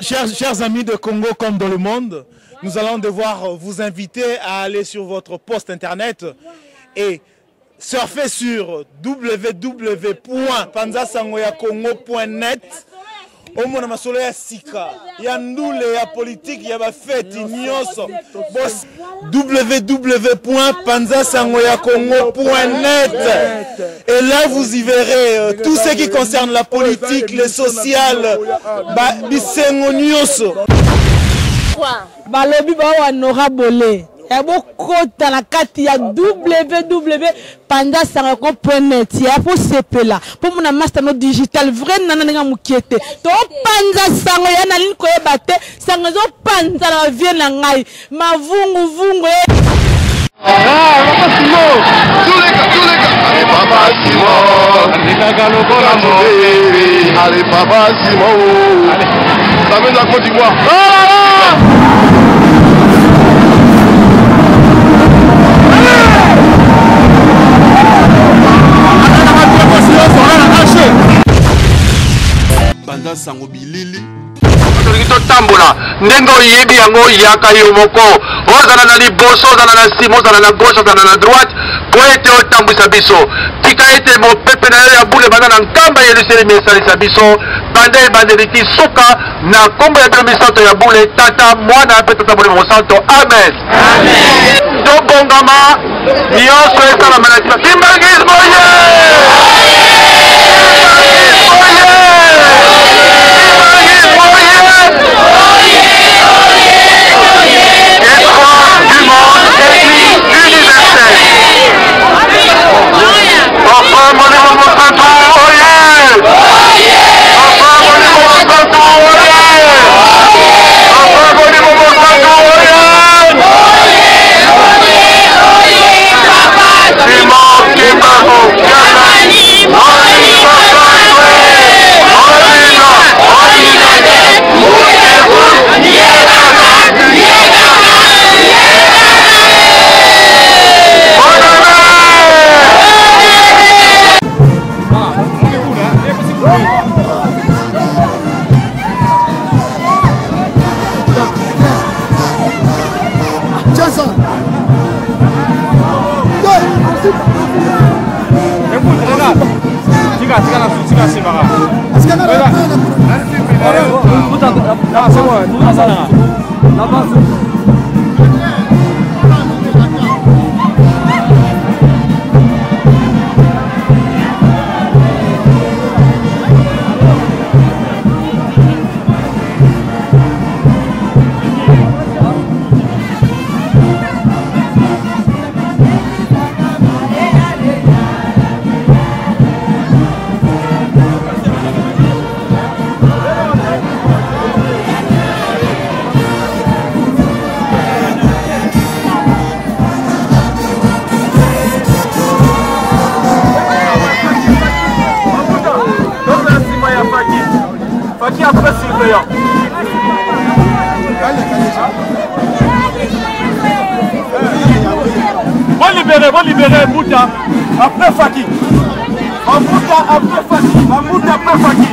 Chers amis de Congo comme dans le monde, nous allons devoir vous inviter à aller sur votre poste internet et surfer sur www.panzasangoyakongo.net. Au monde masolo ya sika ya ndule ya politique ya bafeti nyonso www.panzasangoyakongo.net et là vous y verrez tout ce qui concerne la politique, le social, bisengo nyonso balobi ba honorable kota na kati ya www.panzasangoyakongo.net ya pour sepela pour mon master no digital vrai nananga mukiete to panza sango ya na liko yebate sango zo panza na vie na ngai mavungu vungu Allez papa Simon, allez papa Simon, ça met la Côte d'Ivoire. Banda sango bilili tambola ndenge oyebi yango yaka yo moko ozala na liboso ozala na nsima ozala na gauche ozala na droite po ete otambwisa biso tika ete mopepe na yo ya bule banda na nkamba yeluselemi esalisa biso banda ebandeli ti suka na nkombo ya bino misanto ya bule tata mwana mpe tata molimo mosanto amen tobongama nyonso esalama na tima kimbangismo ye Bon libérer Mouta après Faki. Mouta après Faki. Mouta après Faki.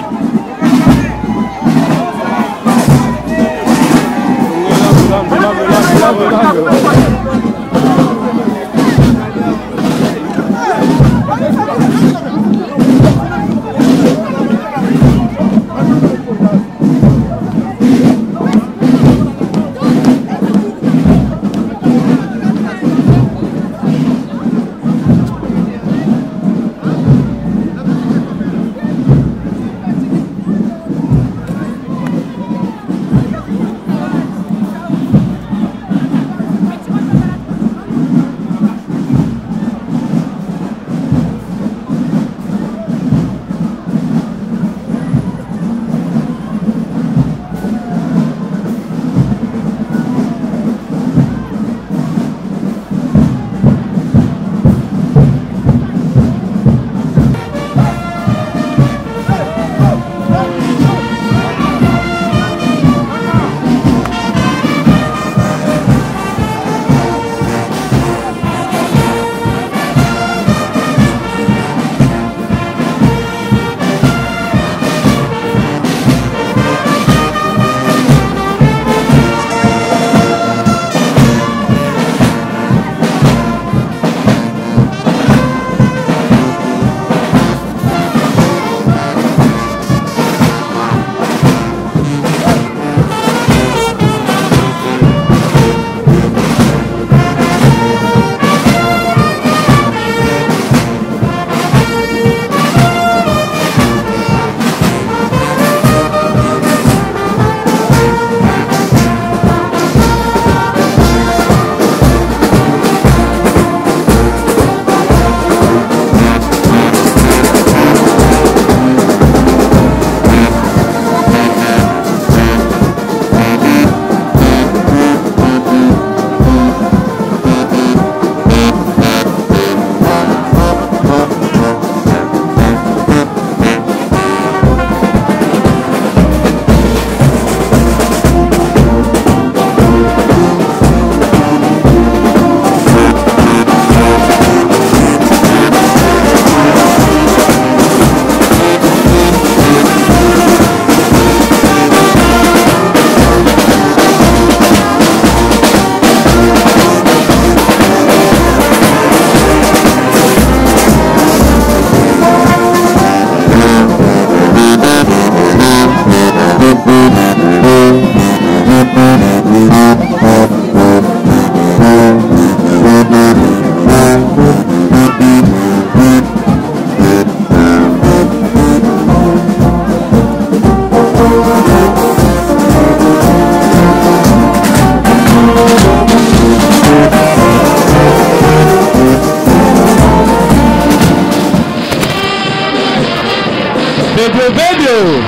Biso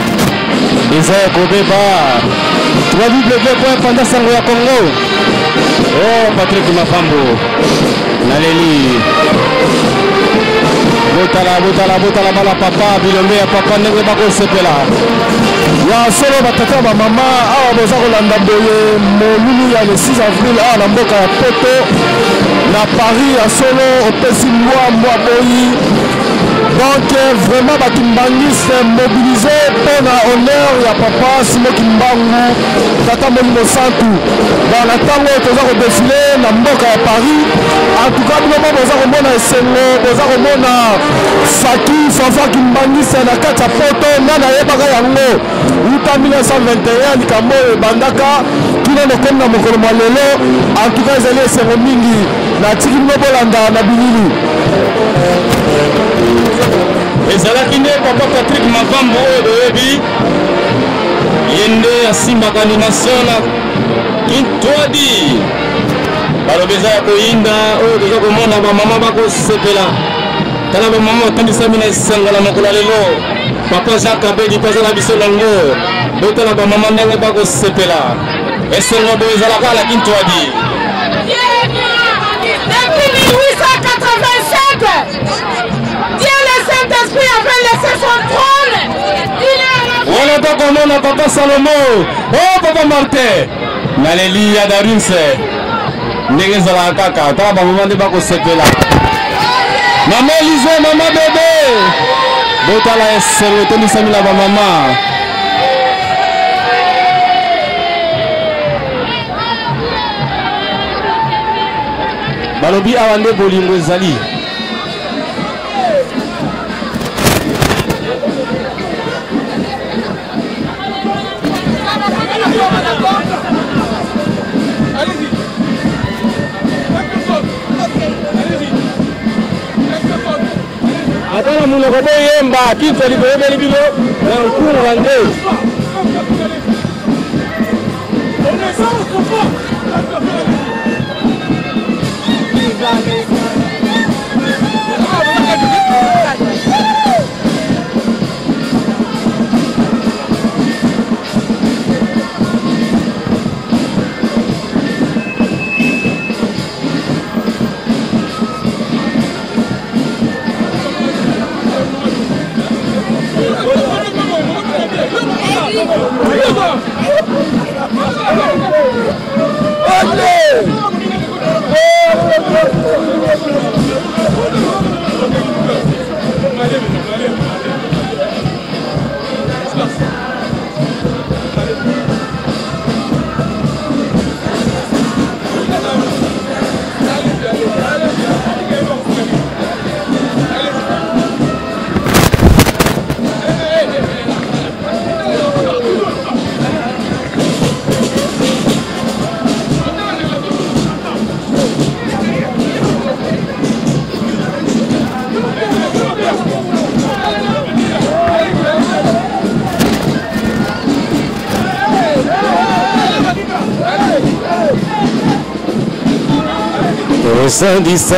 Isaac Obeba www.pandasango ya Congo. Oh Patrick Mafambo Naleli Botala bala papa bilombe ya papa ndenge bako sepela ya solo batata ba mama awa boza kolanda boye molulu ya le 6 avril awa na mboka ya Poto na Paris ya solo opesi mwa boyi. Donc vraiment Bakimbangiste mobilisé pour l'honneur ya papa Simo Kimbangu Tata Molimo Santu dans la tango toza ko défiler na mboka ya Paris. En tout cas bino boza ko mona esengo boza ko mona Faki Fafa Kimbangiste na kati ya Poto nana yebaka yango uta 1921 likambo bandaka kino nokomi na mokolo mwa lelo. En tout cas ezali esengo mingi na tiki bino bolanda na bilili. ezalaki nde papa Patrick Mafambo oyo boyebi ye nde asimbaka animation na Kintwadi balobi eza ya koyinda oyo toza komona bamama bakosepela tala bamama batandisami na esengo na mokolo ya lelo. Papa Jacques Abedi mpe aza na biso nango botala bamama ndenge bakosepela esengo boyo ezalaka na Kintwadi. Saint-Esprit avait laissé son trône. Voilà donc on a papa Salomon. Oh papa Martin. Naleli ya Darinse. Ndenge zala kaka. Tala ba maman de bako sepela. Maman Lise, maman bébé. Botala eselo toni samila ba maman. Balobi awande bolingo ezali. Atala munoko boyemba Kintwadi boyebeli bilo na nkuru la nde. Sandissa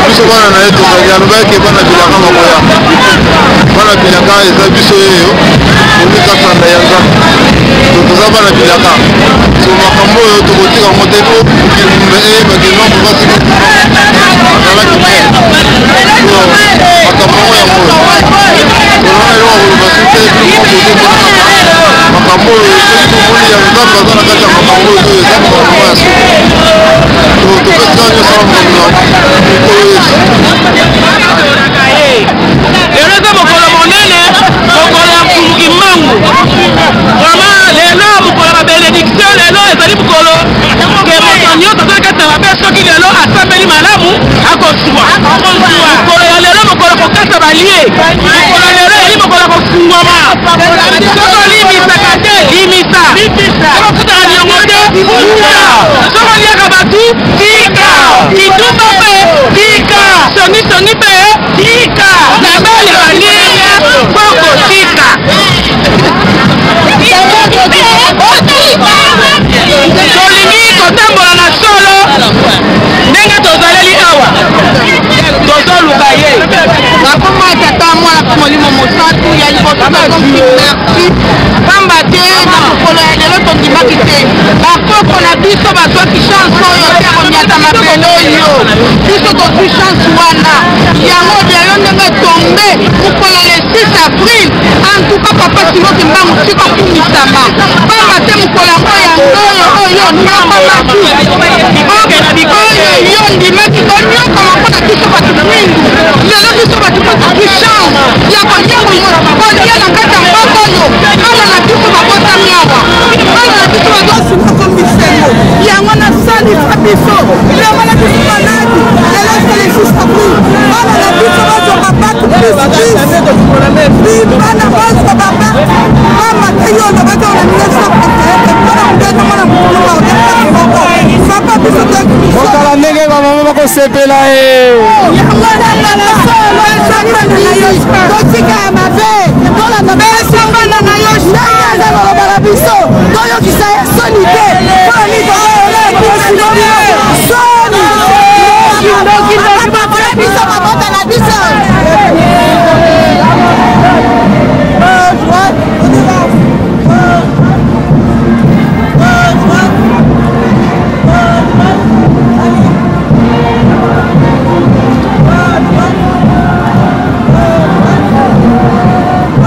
biso bana na ye tozali alobaki bana bilaka makoya bana bilaka eza biso yeyo komikasanda ya nzambe toza bana bilaka so makambo oyo tokotika ngo te po kimumbe eyebaki noko basi azalaki te makambo ngo yango tolona eloko koloba su te makambo oyo soki tomoni ya nzambe aza na kati ya makambo oyo eza makambo ya soki topesika nyonso makambo eleza mokolo monene mokolo ya mfumuki mangu vraimen lelo mokolo ya babenediction lelo eza mokolo ya lelo mokolo kokasa balie mokolo ya lelo eli mokolo kofungwama soko limisaka te limisa okokutaka niongo te buka soko liaka batu tika kitumba mpe tika songisongi mpe tika nabali balia poko tika tolingi kotambola na solo ndenge tozaleli awa tozoluka ye nakoma tata mwana molimo mosantu ya liboso merci pamba te na mokolo ya lelo tondimaki te bakoko na biso bazwaki chance oyo te komiata mapele oyo biso tozwi chance wana yango yayo ndenge tombe mokolo le 6 avril antuka papa simoki mbangu tika kumisama pamba te mokolo yango oyo nyokomaki oyo yo ndimaki tonyokoma mpona biso bato mwindu lelo biso bato bazwaki chance ya konyokoyo kolia na kati ya mboko oyo ala na biso babotami awa ala na biso bazosimoko misengo yango na salisa biso yango na biso maladi lelo selesisa bri ala na biso bazoka bato bana bazwa baba mama te yo na bato na mineso mpona mbeno mwana mokolo wa papa biso botala ndenge bamama bakosepela ye yango na solo esangana na yo totika ya mabe esangana na yo nayaza balobala biso toyokisa ye soni te soni biso babota na biso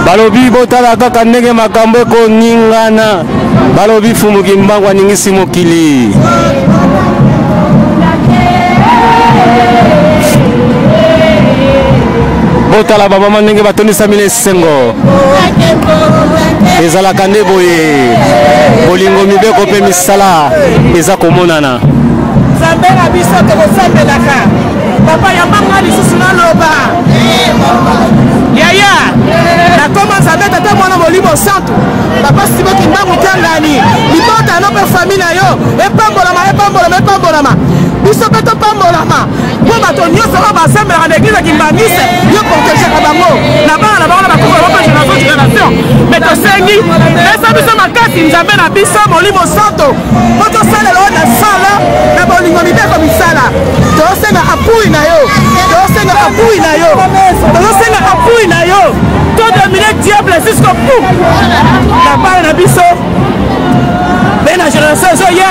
balobi botala kaka ndenge makambo ekoningana balobi fumuki mbangu aningisi mokili botala bamama ndenge batondisami na esengo ezalaka nde boye bolingo mibeko mpe misala eza komonana nzambe na biso tokosambelaka papa yambanga lisusu naloba yaya nakoma nzambe tata mwana molimo santu papa simoki mbangu tiangani libota no mpe fami na yo epambolama biso mpe topambolama mpo bato nyonso oyo basambelaka na eglize kimbanise yo protégeka bango na bana na bango na bakoko bape génération mais tosengi esa biso makasi nzambe na biso molimo santo mpo tosalela oyo na sala na bolingo mibeko misala tosenga apui na yo tosenga apui na yo to domine diable jusqu'au bout na bana na biso mpe na génération ezoya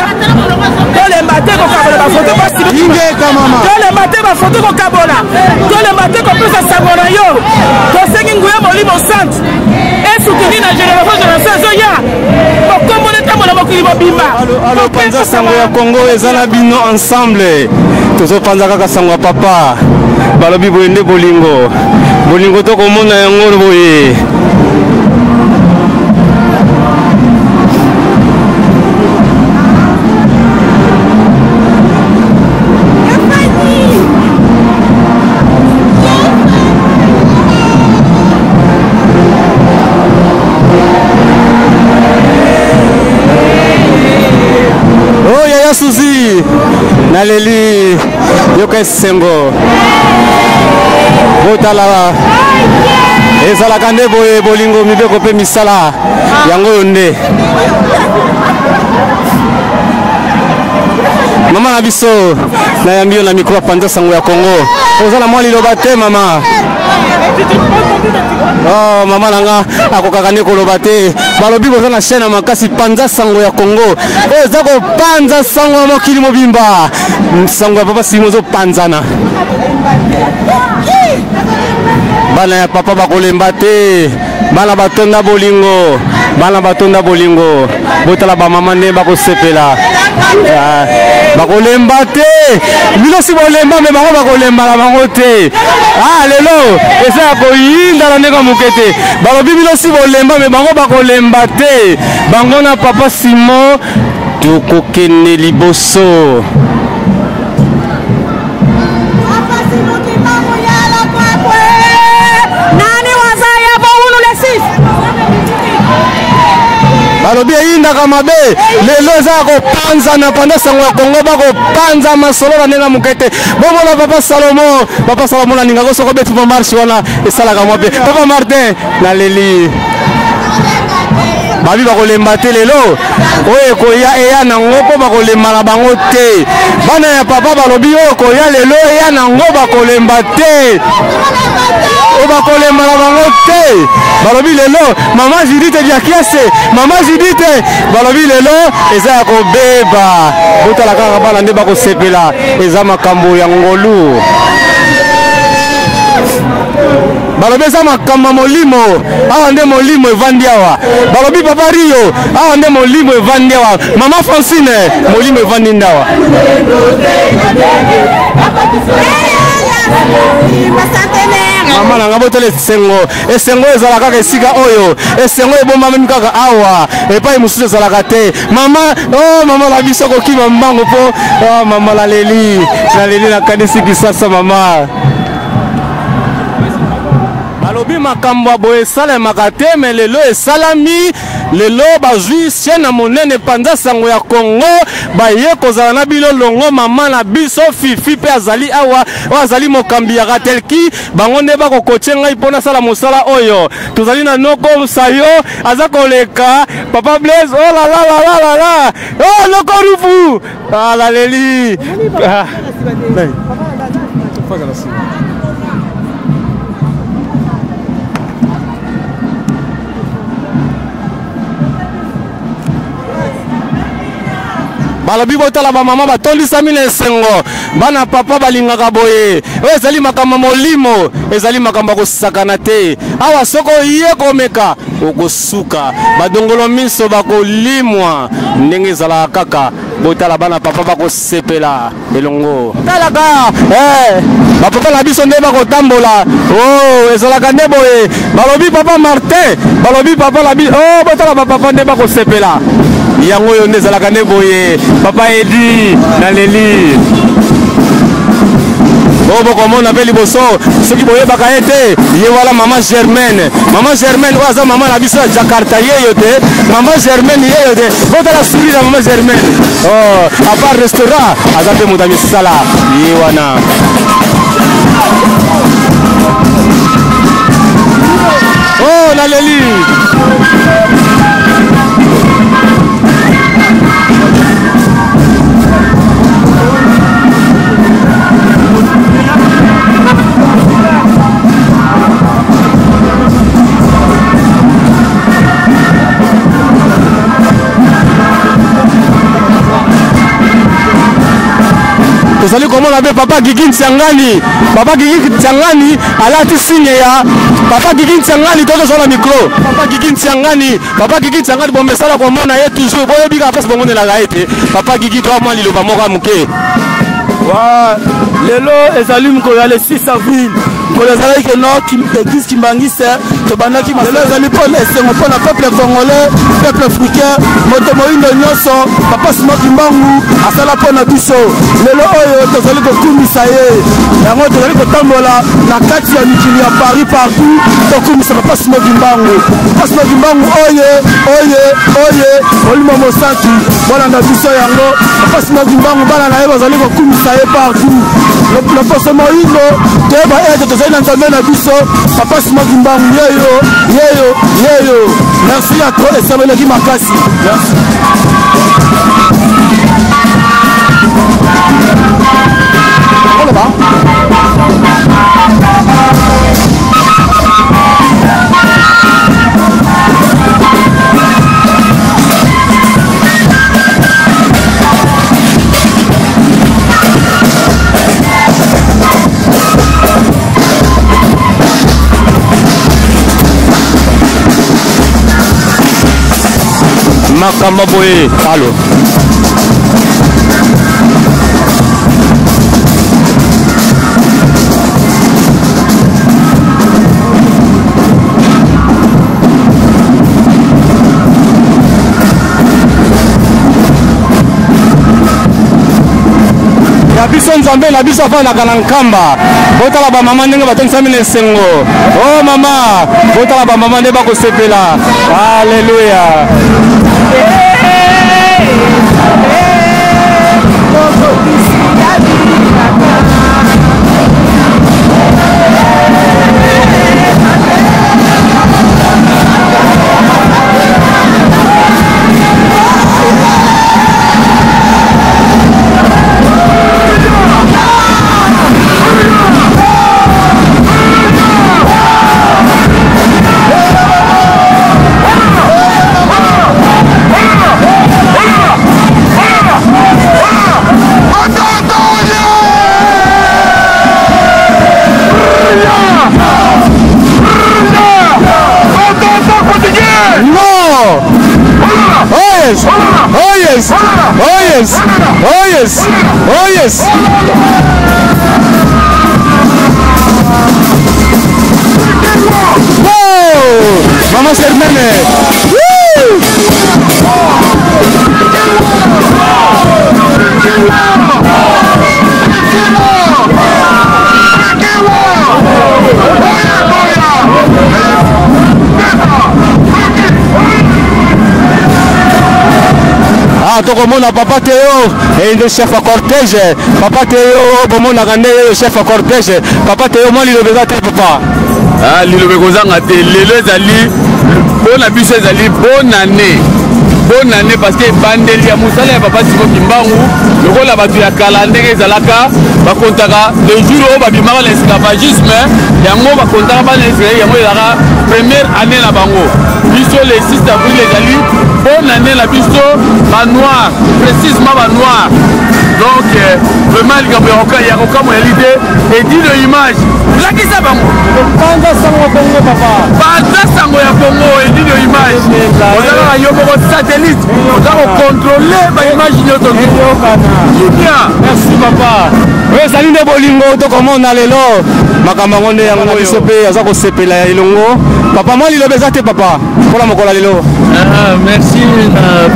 tolemba te kokabola bafoto tolemba te bafoto kokabola tolemba te kopesa sango na yo tosengi nguya molimo sante esoutenir na génération ezoya okombo netambola mokili mobimba alopanza sango ya Congo eza na bino ensemble tozopanza kaka sango ya papa balobi boye nde bolingo tokomona yango boye Suzi naleli yoka esengo botala ezalaka nde boye bolingo mibeko mpe misala yango oyo nde mama na biso nayambi yo na mikro ya panza sango ya Congo oza na mwa liloba te mama oh mama nanga akokaka nde koloba te balobi koza na chaîne ya makasi panza sango ya Congo eza kopanza sango ya mokili mobimba sango ya papa simo ozopanzana bana ya papa bakolemba te bana batonda bolingo botala bamama nde bakosepela bakolemba te bino si bolemba me bango bakolembala bango te lelo eza ya koyindana ndenge moke te balobi bino si bolemba me bango bakolemba te bango na papa Simon tokokende liboso balobi eyindaka mabe lelo eza kopanza na panda sango ya Kongo bakopanza masolo na ndenge moke te bomona papa Salomo na ninga kosoko betu pa marche wana esalaka mwa pe papa Martin na leli babi bakolemba te lelo oyo ekoya eya nango mpo bakolemba na bango te bana ya papa balobi oyo ekoya lelo eya nango bakolemba te o bakolemba na bango te balobi lelo mama Judith Diakiase mama Judith balobi lelo eza ya kobeba botala kaka bana nde bakosepela eza makambo ya ngolu balobi eza makambo molimo awa nde molimo evandi awa balobi papa Rio awa nde molimo evandi awa mama Francine molimo evandi ndawa mama nanga botala esengo ezala kaka esika oyo esengo ebomba memi kaka awa epai mosusu ezalaka te mama mama na biso kokima mbango mpo mama naleli nakanisi kisasa mama balobi makambo boye esalemaka te me lelo esalami lelo bazwi siena monene panza sango ya Kongo baye kozala na bino longo mama na biso fifi pe azali awa azali mokambi ya Ratelki bango nde bakokotie ngai mpona sala mosala oyo tozali na noko sayo aza koleka papa Blaise oh la la la la la oh noko rufu la leli balobi botala ba mama batondisami na esengo bana papa balingaka boye oyo ezali makambo molimo ezali makambo kosakana te awa soko ye komeka okosuka badongolo miso bakolimwa ndenge ezalaka kaka botala bana papa bakosepela elongo talaka bapapa na biso nde bakotambola ezalaka nde boye balobi papa Martin balobi papa na biso botala bapapa nde bakosepela yango oyo nde ezalaka nde boye papa Edi na leli bokomona mpe liboso soki boyebaka ye te ye wala mama Germaine oyo aza mama na biso ya Jakarta yeyo te mama Germaine yeyo te botala suri na mama Germaine apart restaurant aza mpe moto ya misala ye wana na leli tozali komona mpe papa Gigi Ntiangani alati signe ya papa Gigi Ntiangani tozozala micro papa Gigi Ntiangani bomesala komona ye toujours boyebika place bomonelaka ye te papa Gigi to mwa liloba moko ya moke lelo ezali mokolo ya le 6 avril mokolo ezalaki ke nord église Kimbangise tobandaki lelo ezali mpona esengo mpona peuple congolais peuple africain moto moyindo nyonso papa Simoki Mbangu asala mpona biso lelo oyo tozali kokumisa ye yango tozali kotambola na kati ya mikili ya Paris partout tokumisa papa Simoki Mbangu oye olimo mosantu bolanda biso yango papa Simoki Mbangu bana na ye bazali kokumisa ye partout loposo moyindo toyeba ete tozali na nzambe na biso papa Simoki Mbangu yeyo merci à toi esabeleki makasi merci makambo boye alo biso nzambe na biso afandaka na nkamba botala bamama ndenge batongisami na esengo o mama botala bamama nde bakosepela alleluya yes! Oh yes! Oh yes! Oh yes! Wow! Vamos Hermene! Woo! Ah, tokomona papa Théo et le chef à cortège. Papa Théo, bomona gande le chef à cortège. Papa Théo, moi le beza te papa. Ah, le beza ngate lelo ezali bon abuse ezali bonne année. Bonne année parce que bandeli ya musala ya papa Simo Kimbangu lokola batu ya kala ndenge ezalaka bakontaka le jour oyo babimaka na esclavagisme yango bakontaka bana Israel yango ezalaka première année na bango biso le 6 avril ezali bonne année na biso ba noir précisément ba noir donc vraiment likambo ya kokamo ya lide et dit de image lakisa bango Panza sango Congo papa panza sango ya Congo et dit de image ozalaka yo moko satellite ozala kocontrôler ba image nyonso bien merci papa oyo ezali nde bolingo tokomona lelo makambo yango nde yango na biso mpe aza kosepela ya elongo papa mwa liloba eza te papa mpona mokola lelo merci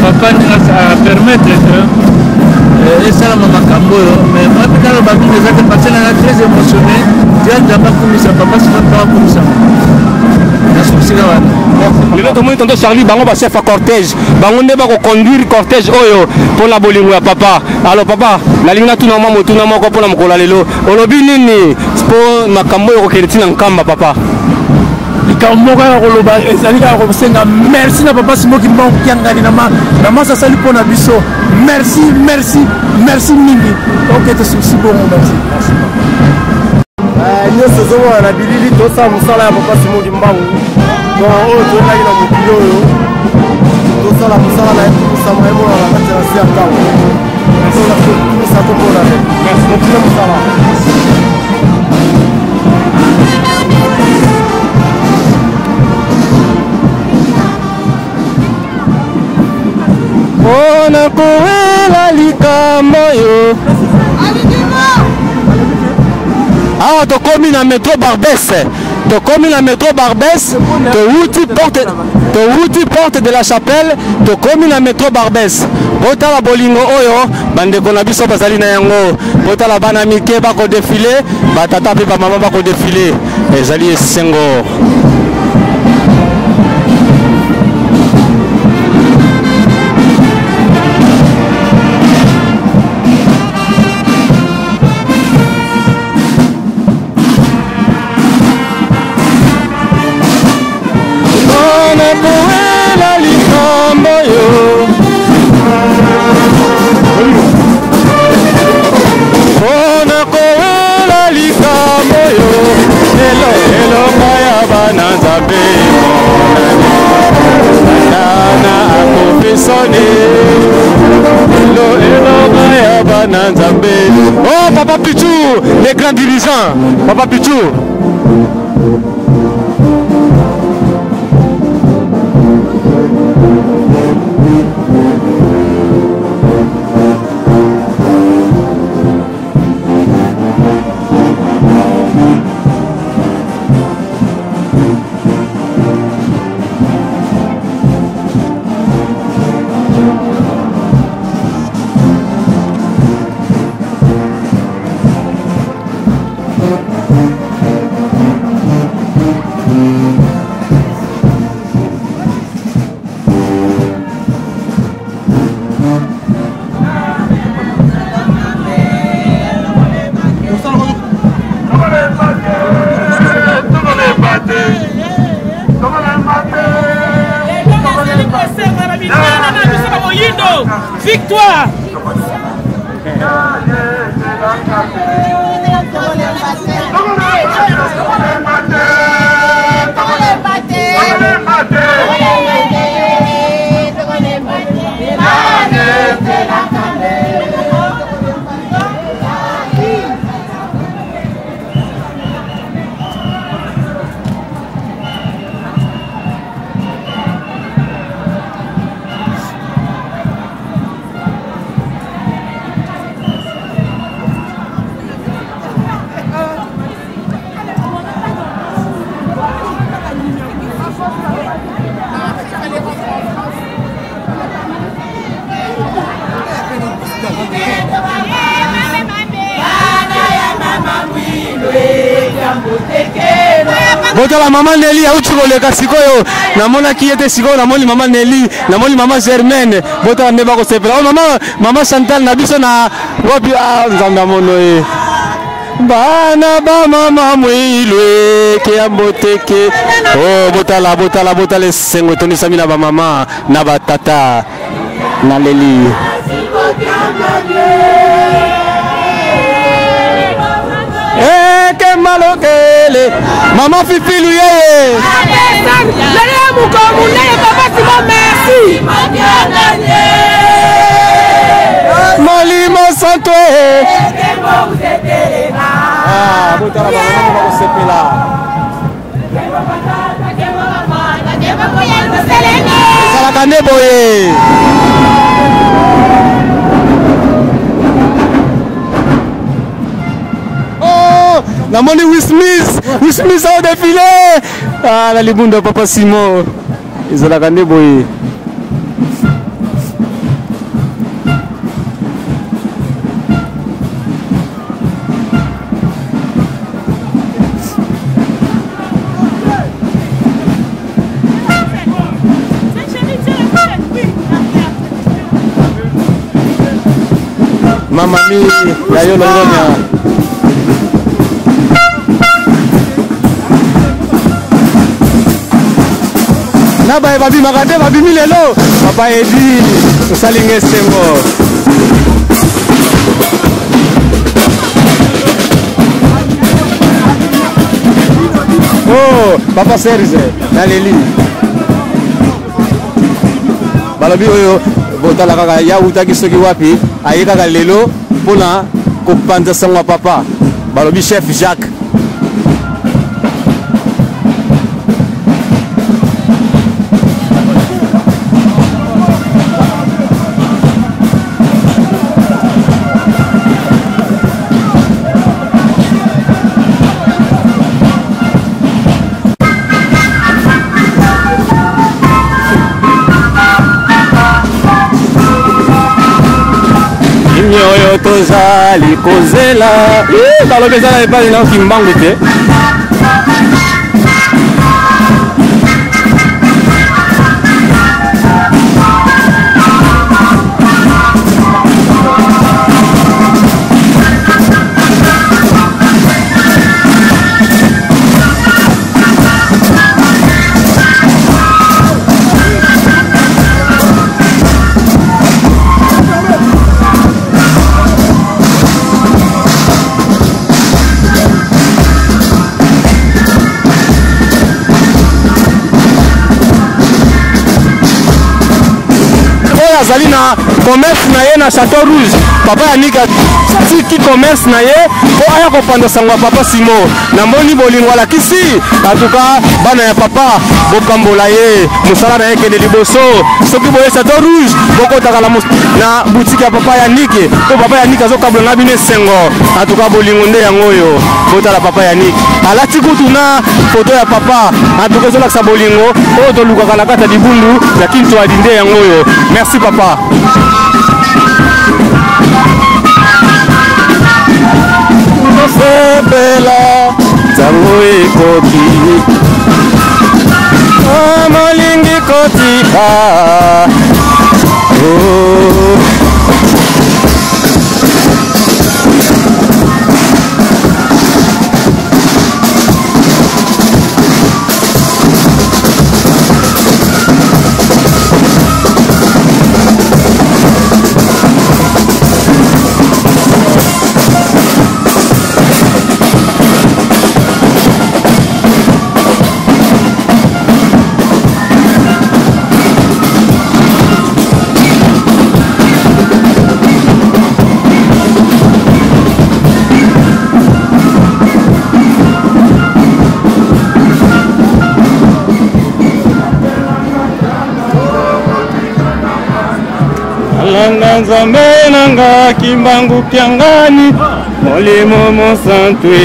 papa a permettre esalama makambo oyo mais moi mpe naloba mingi eza te parce nanga très émotionné tia nzambe akumisa papa sima mpe akumisama nasukisika wana lelo tomoni tonto Charlie bango bachef ya cortège bango nde bakoconduire cortège oyo mpona bolingo ya papa alors papa nalingi natuna mwa motuna moko mpona mokola lelo olobi nini mpo makambo oyo kokende ntina nkamba papa likambo moko ya koloba ezali kaka kosenga merci na papa Simo Kimbangu kiangani na masa asali mpo na biso merci merci merci mingi okete susi bongo merci nyonso ezomona na bilili tosala mosala ya papa Simo Kimbangu oyo toyelaki na mokili oyo tosala mosala na ye tokusama ye mona na kati ya nsi ya ntango tokumisa komona ye mokili mosala mpona kowela likambo oyo awa tokomi na métro Barbès tokomi na métro Barbès touti porte de la chapelle tokomi na métro Barbès botala bolingo oyo bandeko na biso bazali na yango botala bana mike bakodefile batata mpe bamama bakodefile ezali esengo Oh Papa Pichou, les grands dirigeants, Papa Pichou. Botala maman Nelly auti koleka sikoyo namona ki ete sikoyo namoni maman Nelly namoni maman Germaine botala ne ba ko sepela maman Chantal na biso na wapi nzambe amono e bana ba mama mwilwe ke amboteke oh botala sengo toni samina ba mama na ba tata na Leli que malokele maman Fifi Luyeye Malimo Santo ah botala ba mama ko sepela sala kane boye namoni Will Smith au défilé ah la libunda papa Simon ezalaka nde boye mama mi ya yo longonya Naba babi magate babi milelo papa edi tosalinge sengo oh papa Serge na Leli balobi oyo botala kaka ya utaki soki wapi aye kaka lelo pona kopanza sango papa balobi chef Jacques Nyoyo tozali kozela balobi ezala ebali na kimbangu te azali na commerce na ye na Château Rouge papa Yannick tiki commerce na ye po aya kopanda sangwa papa Simon namoni bolingo alakisi atuka bana ya papa bokambola ye musala na ye kende liboso soki boye Château Rouge bokotaka na boutique ya papa Yannick po papa Yannick azokambola na bino esengo atuka bolingo nde yango oyo botala papa Yannick alati kutu na foto ya papa atuka ezolakisa bolingo oyo tolukaka na kati ya libundu ya kinto adi nde yango oyo merci papa sepela tango ekoti molingi kotika Alanga nzambe nanga kimbangu kyangani molimo mosantwe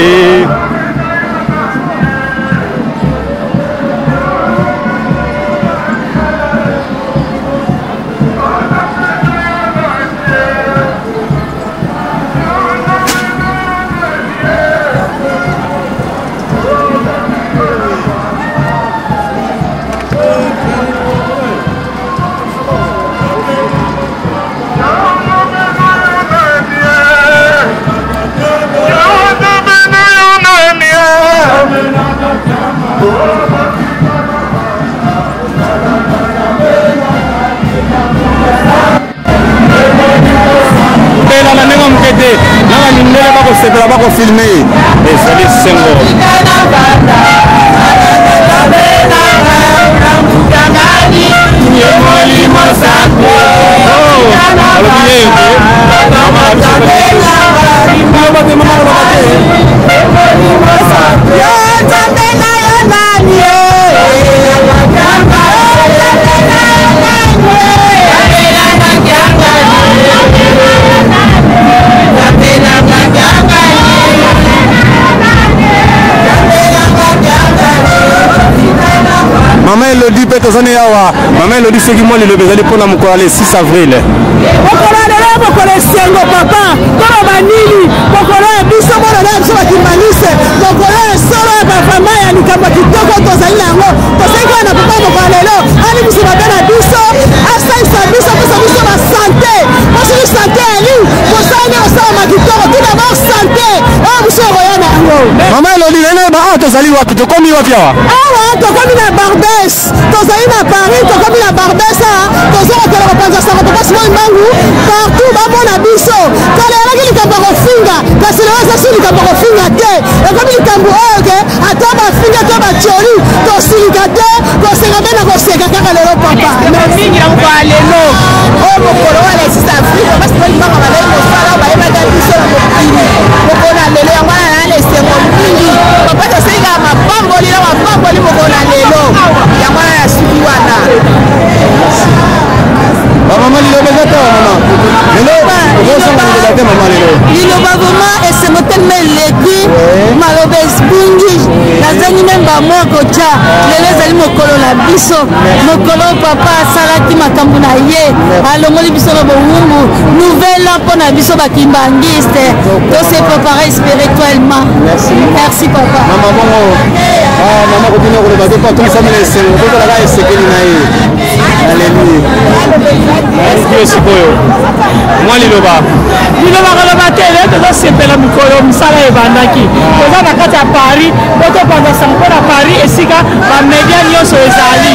filmé. Et salut Sengo. Maman Elodie peut te donner awa. Maman Elodie c'est qui moi le bezali pour la mukora le 6 avril. Mukora lelo mukora sengo papa. Koma manili. Mukora biso mona na biso bakimanise. Mukora solo ba fama ya likamba kitoko to zaina ngo. To sengo na papa mukora lelo. Ali biso babana biso. Asaisa biso biso na santé. Parce que santé ali. Pour ça on est ensemble kitoko tout d'abord santé. Oh biso royana ngo. Maman Elodie lelo ba to zali wapi to komi wapi awa? Awa to komi na Barbès. Tozali na Paris, tokomi na Barbès, tozokotela kopanza papa Simon Mbangu partout bamona biso kala elaki likambo ya kofinga kasi lelo eza si likambo ya kofinga te ekomi likambo oyo ke ata bafinga to batioli tosilika te kosenga mpe na koseka kaka lelo papa mingi na mokolo ya lelo oyo mokolo oyo alesisa afrika basi tolimaka balei mosala bayebaka biso na mokili mokolo na lelo yango wana na lesengo mingi papa tosenga mapamboli na mapamboli mokolo na lelo yango wana ya suki wana maman liloba te maman liloba vraiment esengo telema eleki maloba esbungi nazangi memba moko tya lelo ezali mokolo na biso mokolo papa asalaki makambo na ye alongoli biso na bowumbu nouvelle mpo na biso bakimbangiste tose préparé spirituellement merci papa mama kobina koloba te pa tomisamela esengo tozalaka esekeli na ye Dieu sikoyo. Moi liloba koloba te lelo tozosepela mikolo mosala ebandaki toza na kati ya Paris po topanza sango mpo na Paris esika bamedia nyonso ezali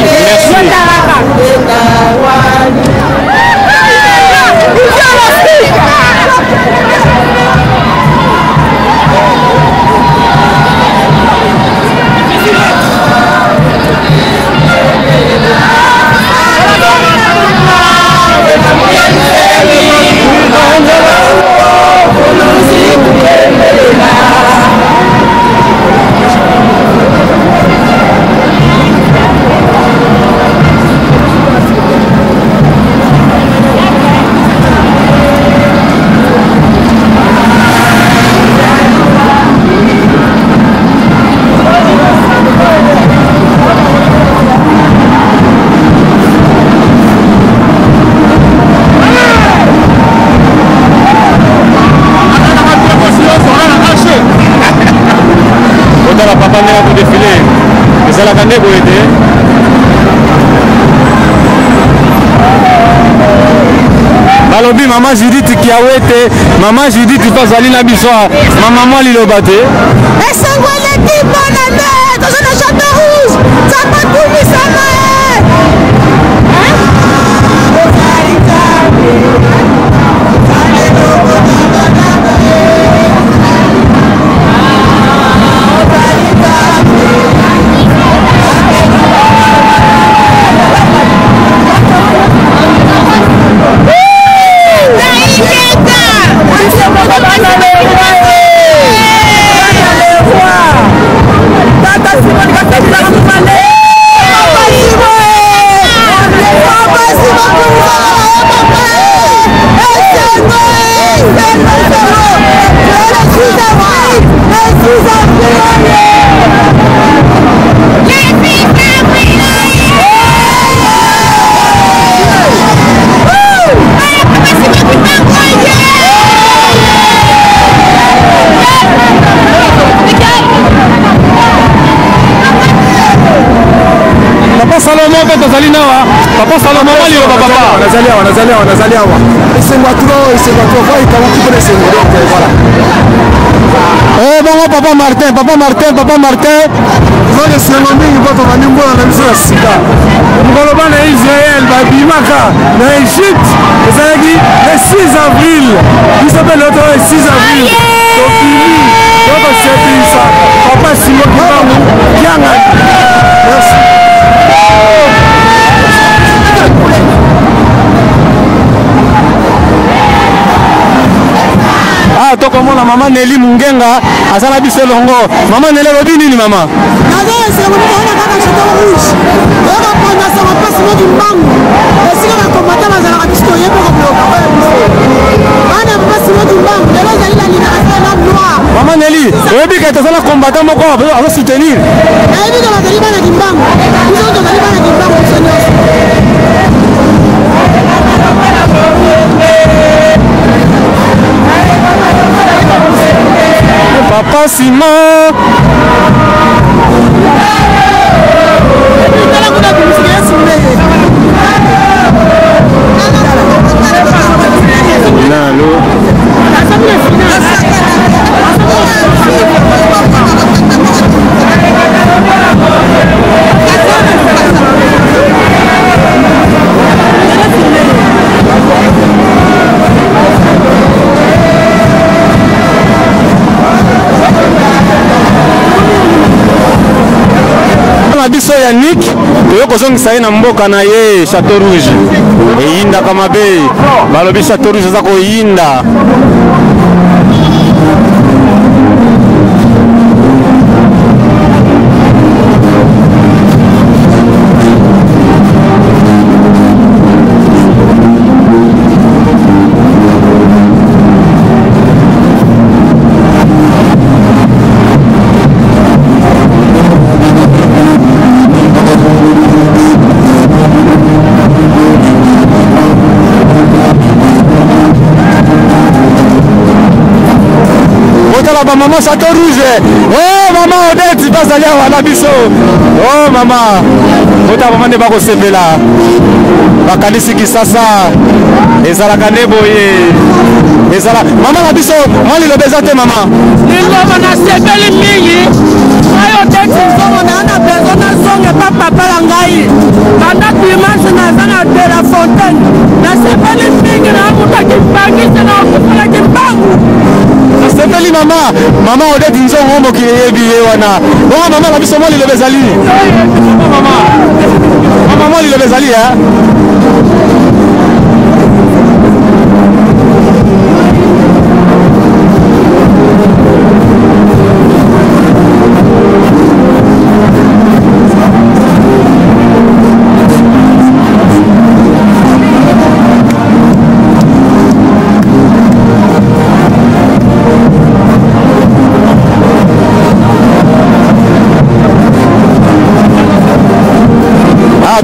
balobi mama Judith Kiawete mama Judith tozali na biso mama liloba te esengo eleki bonane toza na Château Rouge zapakumisana Salomon pe tozali nawa papa Salomon wali yo papa nazali awa esengo tro kwa ikamuki pele esengo donc voilà bongo papa Martin non esengo mingi poto banimbo na biso ya sika ngoloba na Israël babimaka na Égypte ezalaki le 6 avril biso pe le 6 avril tokili Donc c'est ça. Papa Simon Kimbangu, merci. Ah, to komona maman Nelly Mungenga asala biso longo. Maman Nelly lobi nini mama? Nazo esengo na kaka chateau rouge. Oka pona sa papa Simon Kimbangu. Esika ba komata bazala ka biso yebo ko bloka ba biso. Bana papa Simon Kimbangu, lelo zali la libération na noir. Maman Nelly, oyebi ka tozala combattant moko azo soutenir. Nayebi ka bazali bana Kimbangu. Biso tozali bana Kimbangu seigneur. Papa Simon. biso Yannick toyo kozongisa ye na mboka na ye Château Rouge eyinda kama be balobi Château Rouge za koyinda maman Château Rouge. Oh maman Odette bazali wana biso. Oh maman ota maman ne bako sepela bakanisi kisasa ezalaka ne boye ezala maman na biso mwali lobeza te maman lingoma na sepeli mingi ayo Odette nzongo na besoin na zonge pa papa la ngai banda dimanche na zana de la fontaine na sepeli mingi na mutaki pangisa na kufala kimbangu sepeli mama mama Odette nzongo moki yebi ye wana bonga mama na biso mwali lobezali mama mwali lobezali ha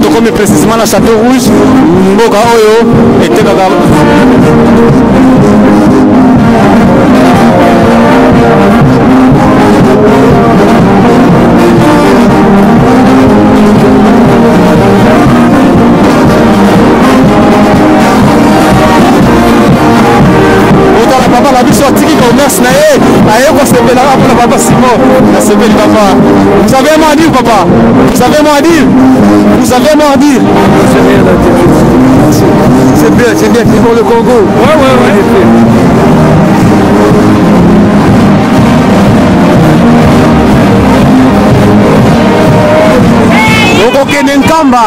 tokomi précisément na Château Rouge mboka oyo etekaka otala papa na biso atiki commerce na ye aye kosepelaka mpona papa Simon nasepeli papa. Vous avez un mot à dire papa? Vous avez un mot à dire? Vous avez un mot à dire? C'est bien, c'est pour le Congo. Ouais. Donc ok, Nkamba.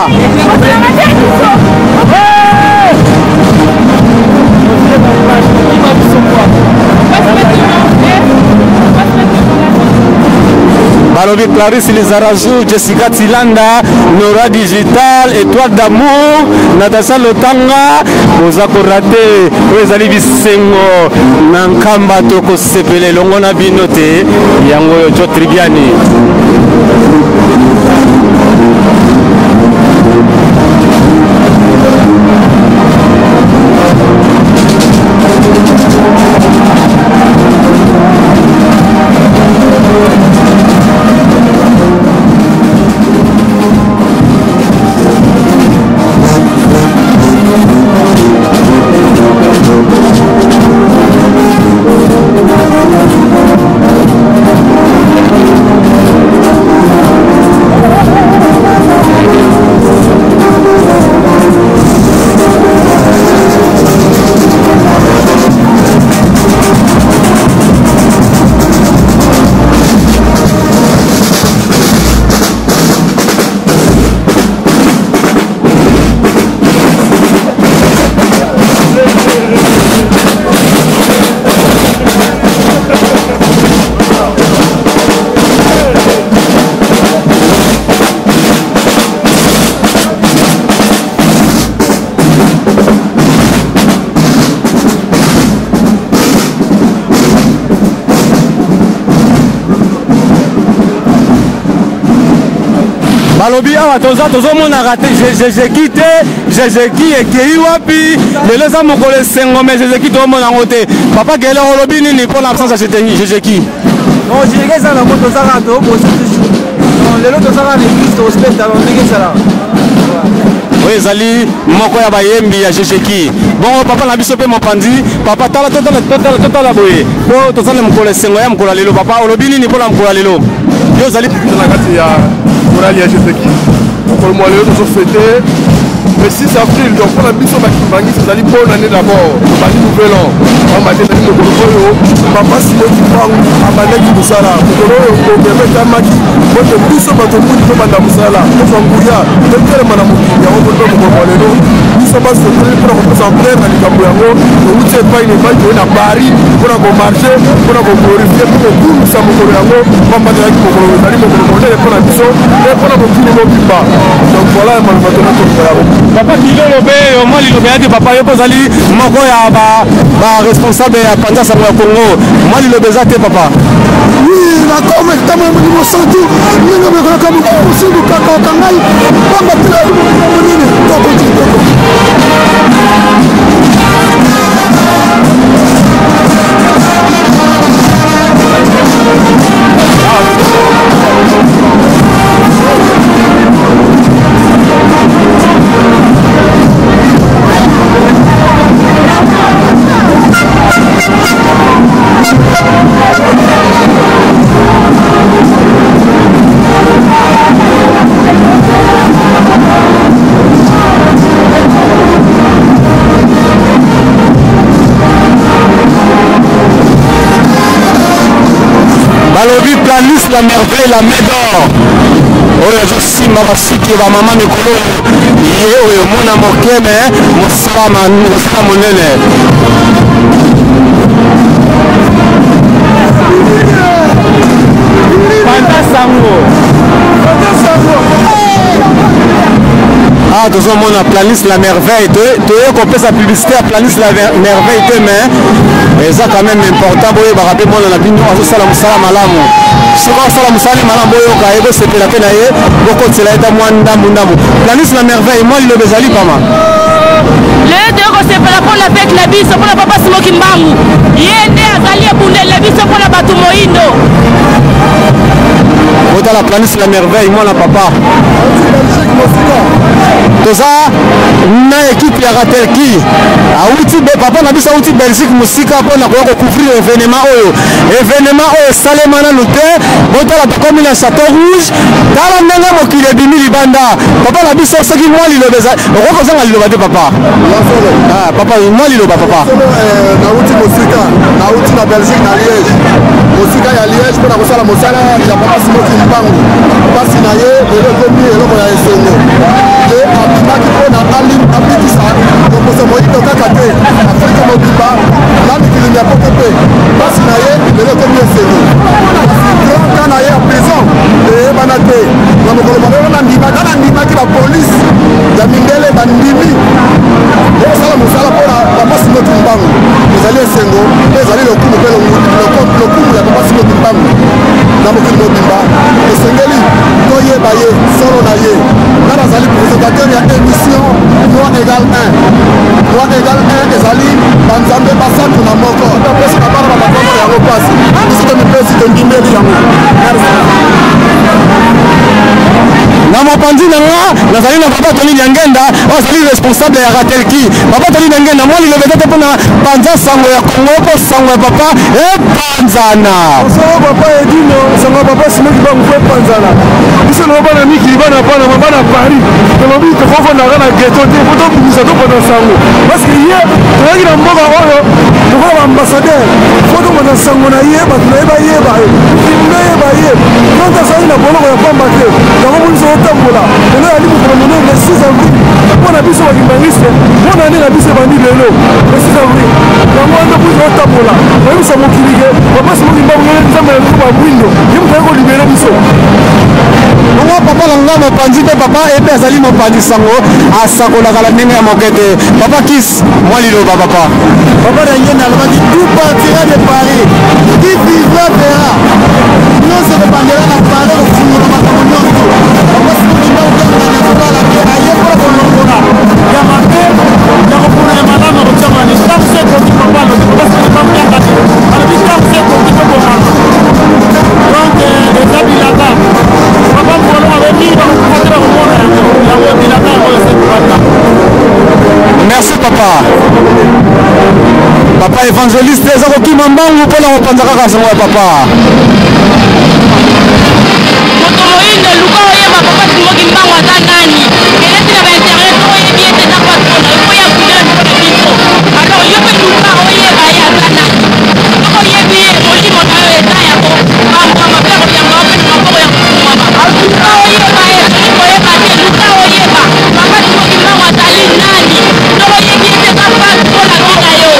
Balobi Clarisse Lizarazu, Jessica Tilanda, Nora Digital, Étoile d'amour, Natasha Lotanga, Ozako Rate, Oezali Bisengo, Nankamba Toko Sepele, Longona Binote, Yango Jo Trigiani. balobi awa tozomona raté Jézéki te Jézéki ekei wapi lelo eza mokolo esengo mais Jézéki tozomona yango te papa kele olobi nini mpo na absence ya Jézéki non Jézéki eza nango tozaka tobosa toujours lelo tozaka l'église tospectacle ndenge ezala oyo ezali moko ya bayembi ya Jézéki bongo papa na biso mpe mopanzi papa totala boye mpo tozala mokolo esengo ya mokolo ya lelo papa olobi nini mpo na mokolo ya lelo yo ozali na kati ya morali ya Jézéki mokolo mwa lelo tozofete le 6 avril donc mpona biso bakimbangi ezali bonne année d'abord tobandi nouvel an bamate ezali mokolo oyo papa simoti mbangu abandaki mosala mokolo oyo gouvernement etamaki bote biso bato mbudi tobanda mosala tozwa nguya totelema na mokili yango toto mokolo mwa lelo biso basotoli mpona kopesa plaire na likambo yango touti epai na epai toye na bari mpona komarche mpona koglorifie mpo kokumisa mokolo yango pambatelaki mokolo ezali mokolo monene mpona biso e mpona mokili mobimba donc voilà maloba tonatoka yango papa lilobe mwa lilobe yaki papa yo mpo ozali moko ya baresponsable ya panza sango ya Congo mwa lilobe eza te papa nakomektamamimosantu ndenge mekolaka mokusudu kaka okangai pamba tela monene tokoki balobi Planis la merveille la main d'or oyo azosimba basiki ya bamama mikolo ye oyo mona moke me mosala monene panda sango ah tozomona Planis la merveille toye kopesa publicité ya Planis la merveille te mais eza quand même important boyebaka mpe mwana na bino azosala mosala malamu soki osala mosala malamu boyoka ye bosepela mpe na ye bokotela eta mwa ndambu Planis la merveille mwa liloba ezali pama lelo toye kosepela mpona fete na biso mpona papa simoki mbangu ye nde azali ebundeli biso mpona bato moyindo otala Planis la merveille mwana papa toza na ekipe ya Ratelki auti papa na biso auti Belgique mosika mpona koya kocouvrir événement oyo esalema nanu te botala tokomi na Château Rouge tala ndenge mokili ebimi libanda papa na biso soki mwa liloba okoki kozanga liloba te papa papa mwa liloba papa nauti mosika nauti na Belgique na Liège mosika ya Liège mpona kosala mosala ya papa Simoki Mbangu mpasi na ye lelo ekomi eloko ya esengo ye abimaki mpona abikisa kokoso moyindo kaka te afrika mobimba na mikili ya poto mpe mpasi na ye lelo ekomi esengo ka na ye ya prison eyebana te na mokolo malelo nandimaki bapolisi ya mindele bandimi okosala mosala mpona papa Simoki Mbangu ezali esengo mpe ezali lokumu mpe lokumu ya papa Simoki Mbangu na mokili mobimba esengeli toyeba ye solo na ye nga nazali présentateur ya émission loi égal 1 loi égal 1 ezali banzambe basatu na moko topesi na bana babakomo yango mpasi biso tomipesi tondimeli yango na mopanzi na nga nazali na papa Tony Nyangenda oyo azali responsable ya Ratelki papa Tony Nyangenda mwa liloba te mpona panza sango ya Congo mpo sango ya papa epanzana sango papa edino sango ya papa Simoki Mbangu po epanzana biso na bana mikili bana Paris tolobi tokofondaka na geto te po tobimisa topona sango parce que ye toyaki na mboka oyo tokola baambassadeur po tomona sango na ye bato na ye bayeba ye filme ye baye donc azali na boloko ya pamba te yango monisa otambola lelo yali mokolo monene le 6 avril mpona biso bakimbangiste mpona nde na biso ebandi lelo le 6 avril yango wana mpo otambola oyebisa mokili ke papa Simoki Mbangu nzambe na biso babwindo ye moto aye kolibere biso bongo papa na nga mopanzi mpe papa epe azali mopanzi sango asakolaka na ndenge ya moke te papa Kis mwa liloba papa na ye nalobaki tout partira de Paris qui vivra verra nyonso ekobandela na Paris kofungola makambo nyonso papa Simoki papa. Papa évangéliste, eza kokima mbangu mpona kopanza kaka sango ya papa. Moto moyindo luka oyeba papa Timoki mbangu aza nani. Keleti na bainternet oyebi ete na patron oya kuya mpona biso. Alors yo mpe luka oyeba ye aza nani. Soko oyebi ye molimo na yo eza ya kobamba mabeko yango mpe maboko ya kokumama. Luka oyeba ye soki koyeba te luka oyeba papa Timoki mbangu azali nani. Soko oyebi ete ka patron na yo.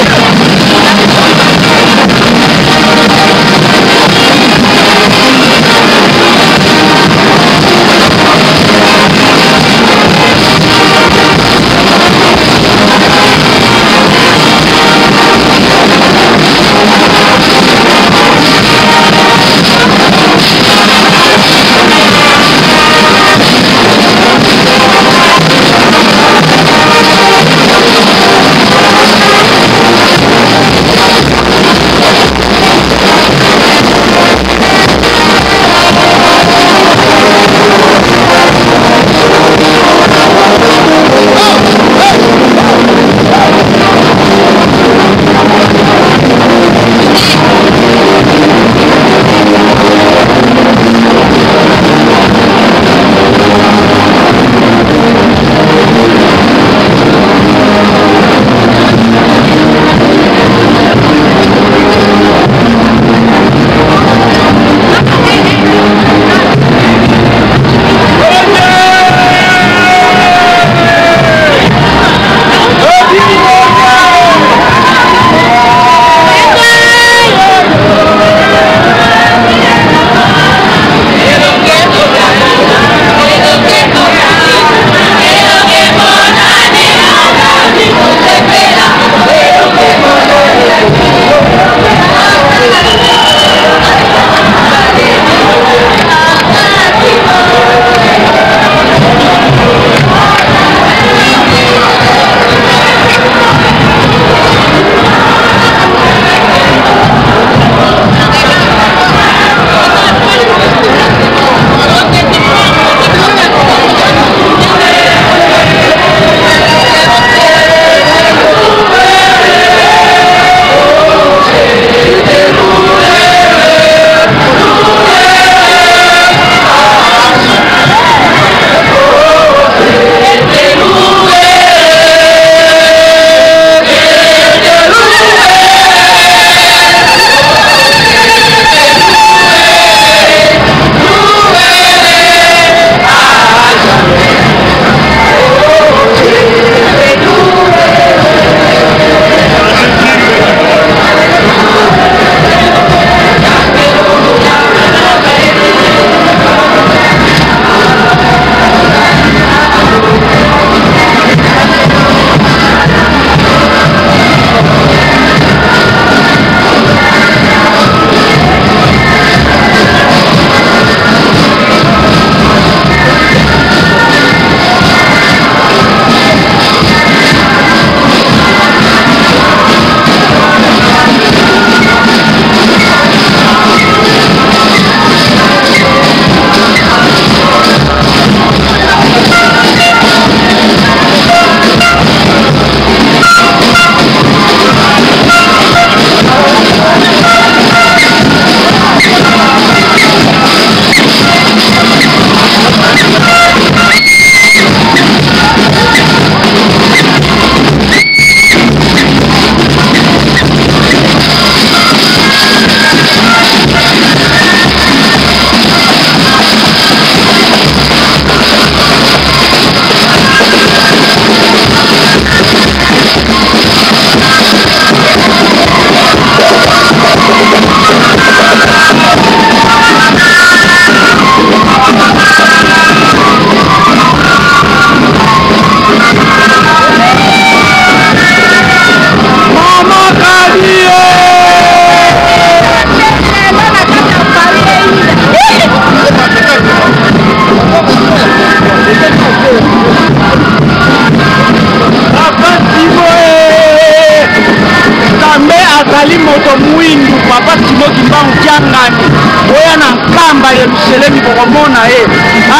Yerusalemu bokomona ye.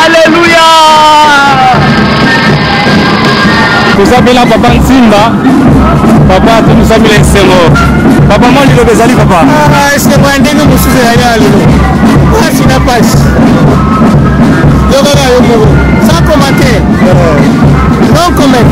Alléluia. Tozabela papa Nsimba. Papa Tozabela Sengo. Papa moi le bezali papa. Ah, est-ce que moi ndenge mususu ya lelo. Ah, sina passe. Sans commentaire. Non comment.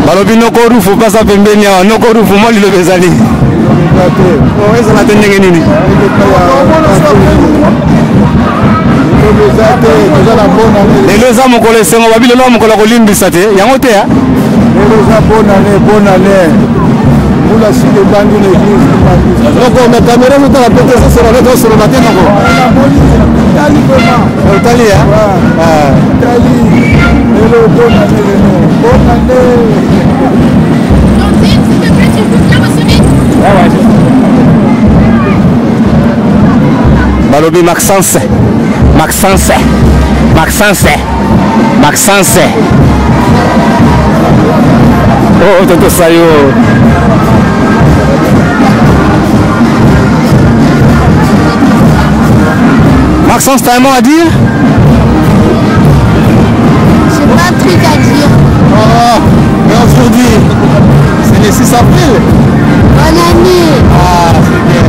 Balobi noko rufu pasa pembeni awa noko rufu moli lo bezali. Oh eza na tendenge nini? Lelo eza mokolo esengo babi lelo mokolo kolimbisa te yango te ya? Lelo eza bonne année. Mula sike bandu na église. Noko me caméra mo tala pete ça sera le sur le matin noko. Tali vraiment. Tali ya? Ah. Tali. Lelo bonne année. Bonne année. Balobi Maxence. Oh, tonto sayo. Maxence, t'as un mot à dire? J'ai pas de truc à dire. Oh, mais aujourd'hui, c'est le 6 avril. Bonne année. Ah, c'est bien.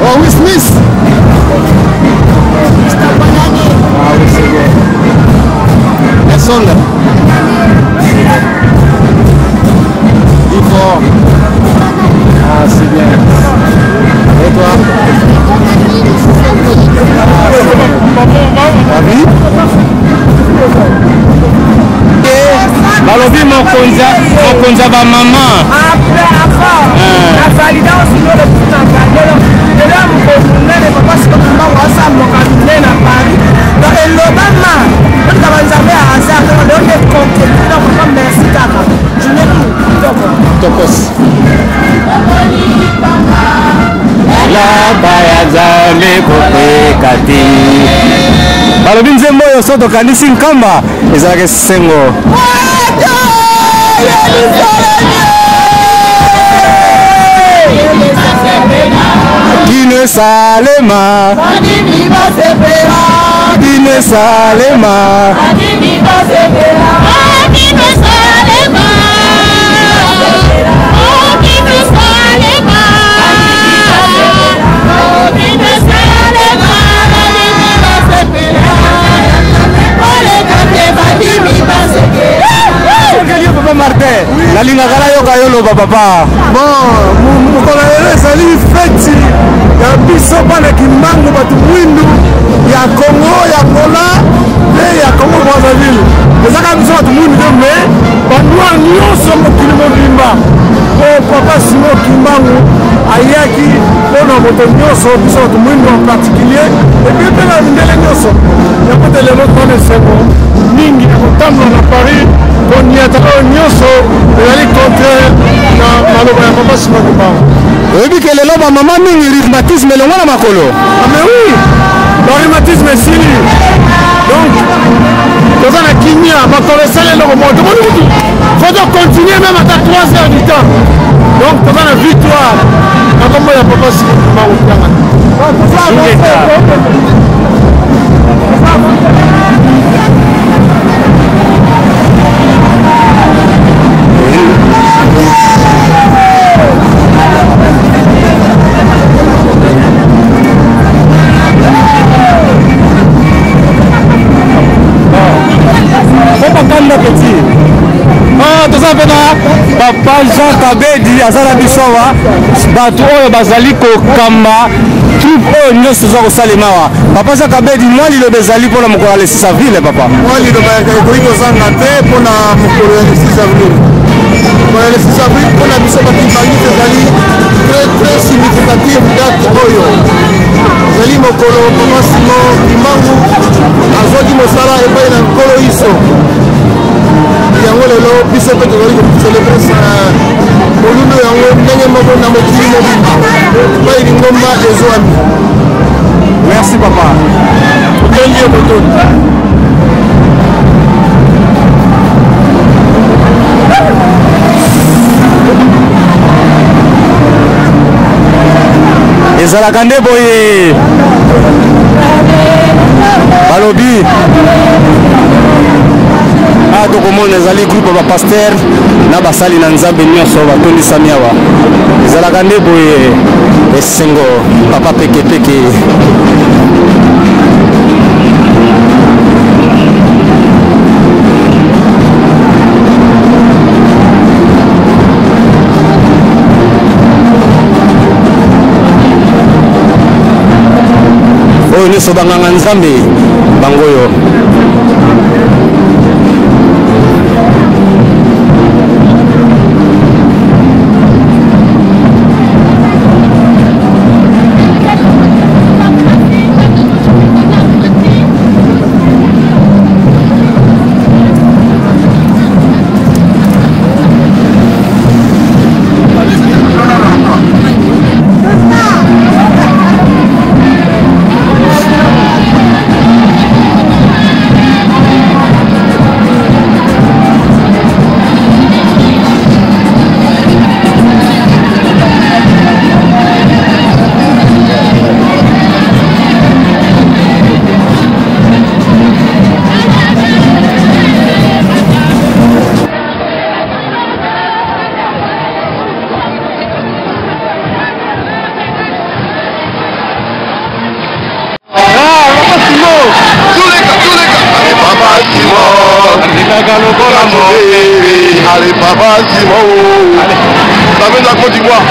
Oh, Will Smith. Bonne année. Ah oui, c'est bien. Personne là. Fort. Ah, c'est bien. Et toi? Balobi mokonza ba mama. Balobi nzembo oyo so tokanisi nkamba ezalaka esengo. Dine Salema, Dine Salema, Martin, la linga kala yoka yolo papa. Bon, mokolo ezali feti ya biso bana kimbangu batu mwindu ya Congo ya Angola pe ya Congo Brazzaville. Ezaka biso batu mwindu te me banwa nyonso mokili mobimba. Po papa Simo Kimbangu ayaki mpona moto nyonso biso batu mwindu en particulier epi mpe na mindele nyonso yakote lelo tone seko mingi ya kotambola na Paris koniata oyo nyonso ezali contraire na maloba ya papa Simo Kimbangu. Oyebi ke lelo ba mama mingi rhumatisme elongo na makolo. Ah mais oui, le rhumatisme esili. Donc toza na kimia makolo esali eloko moko tomoni kutu faut continuer même à 3 heures du temps. Donc toza na victoire na kombo ya papa Simo Kimbangu kutanga. Papa Jean Kabedi azala bisowa bato oyo bazali kokamba troupe oyo nyonso eza kosalema wa papa Jean Kabedi mwa liloba ezali mpona mokolo ya le 6 avril papa mwa liloba ekoki kozanga te mpona mokolo ya le 6 avril mokolo ya le 6 avril mpona biso bakimbangi ezali très significative date oyo ezali mokolo papa Simo Kimbangu azwaki mosala epai na nkolo iso yango lelo biso mpe tozali kocelebre molulu yango ndenge moko na mokili mobimba pai lingomba ezwami. Merci papa. Otongi yo motondi. ezalaka nde boye balobi tokomona ezali groupe ya bapaster na basali na nzambe nyonso batondisami awa ezalaka nde boye esengo papa pekepeke oyo nyonso banganga nzambe bangoyo Allez papa Simon, ça vient de la Côte d'Ivoire.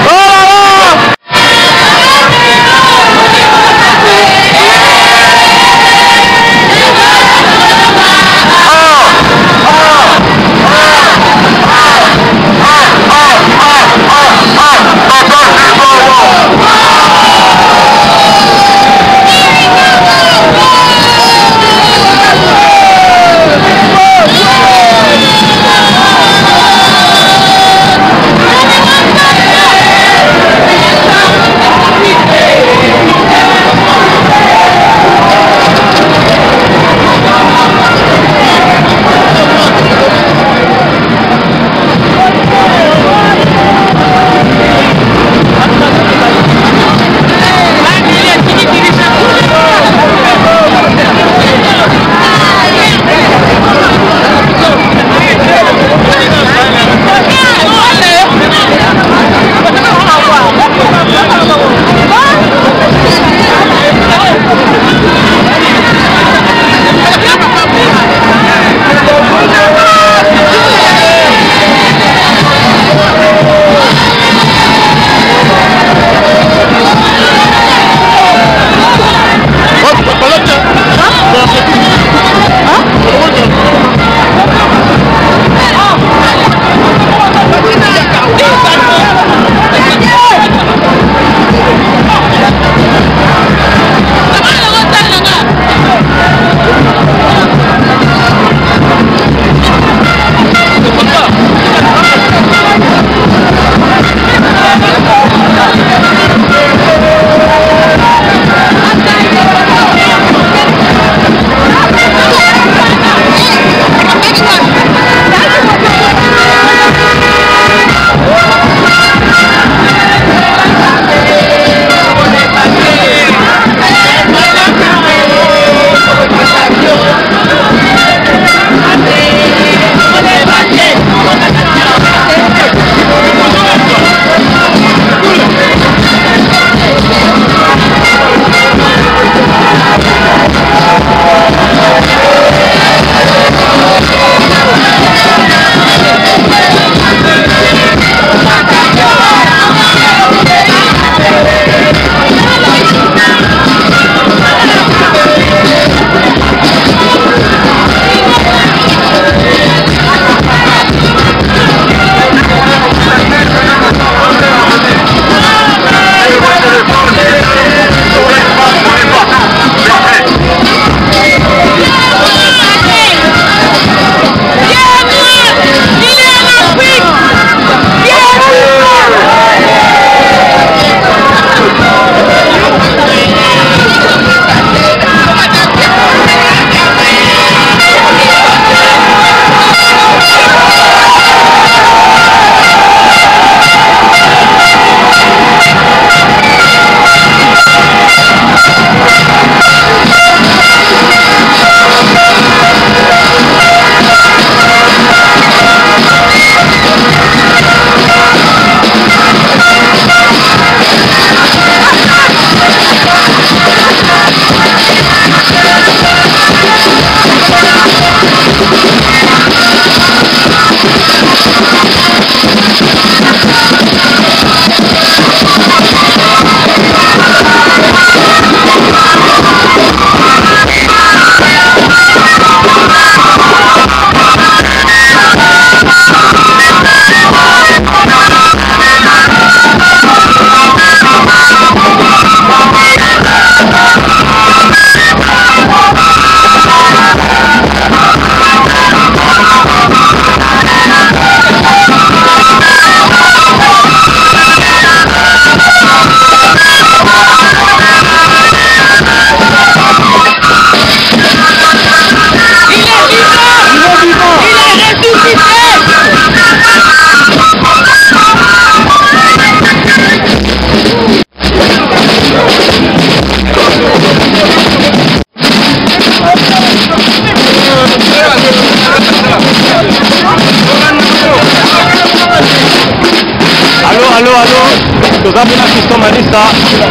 Nous avons Fiston Manissa,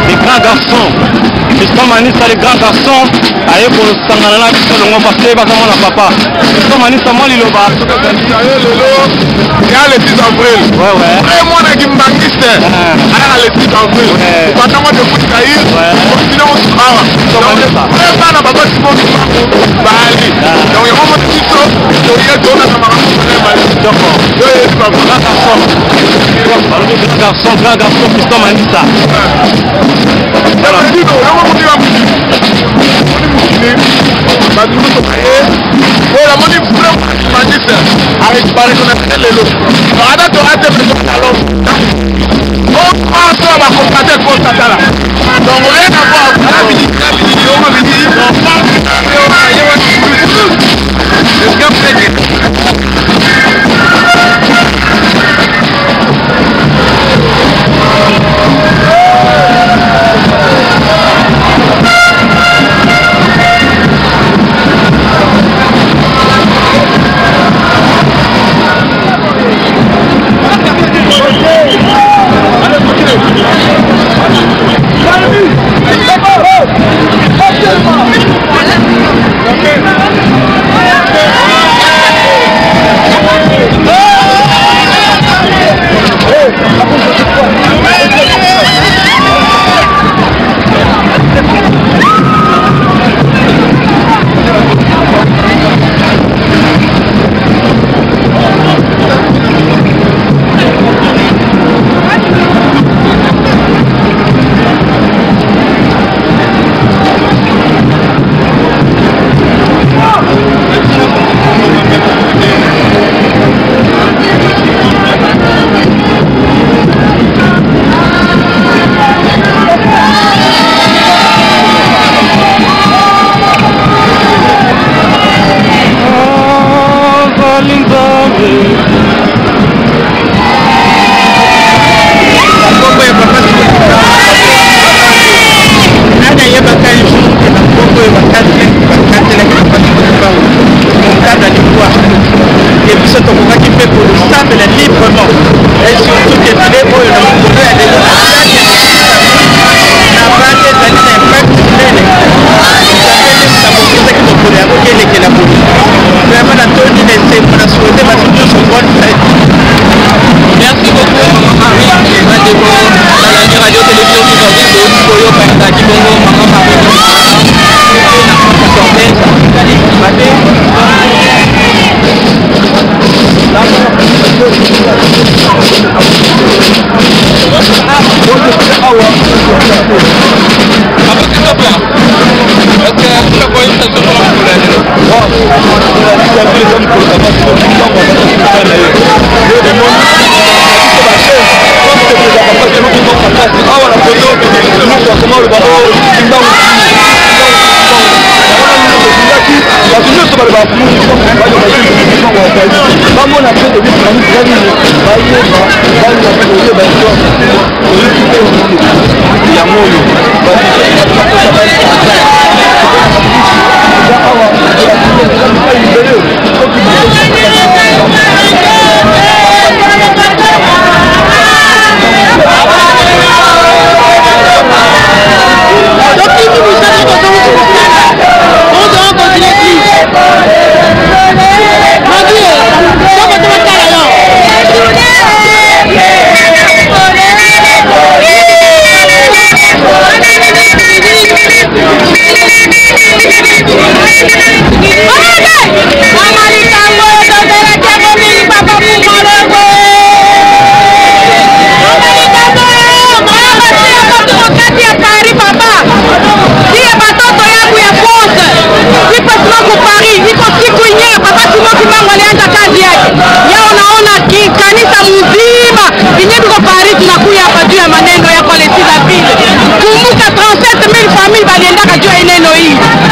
les grands garçons. Fiston Manissa, les grands garçons. Aïe pour le Sanganana, Fiston Longo, parce que pas comment la papa. Fiston Manissa, moi, il va. Il y a le 6 avril. Ouais, ouais. Moi, on a qui m'bangiste. Alors, le 6 avril. Pendant moi, je fous cahier. Sinon, on se parle. Donc, vraiment, on a pas de sport. Bali. Donc, il y a vraiment des choses. Il y a des choses à faire. D'accord. Grand garçon, Fiston Manissa. Voilà, mon frère Manissa avec Paris on a fait les lots. Ada to ate de salon. On passe à la compagnie pour Tatala. Donc rien à voir avec la vidéo, on va dire on parle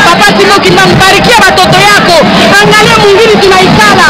Papa Simo Kimba, mbarikia watoto yako, angalia mwingine tunaikala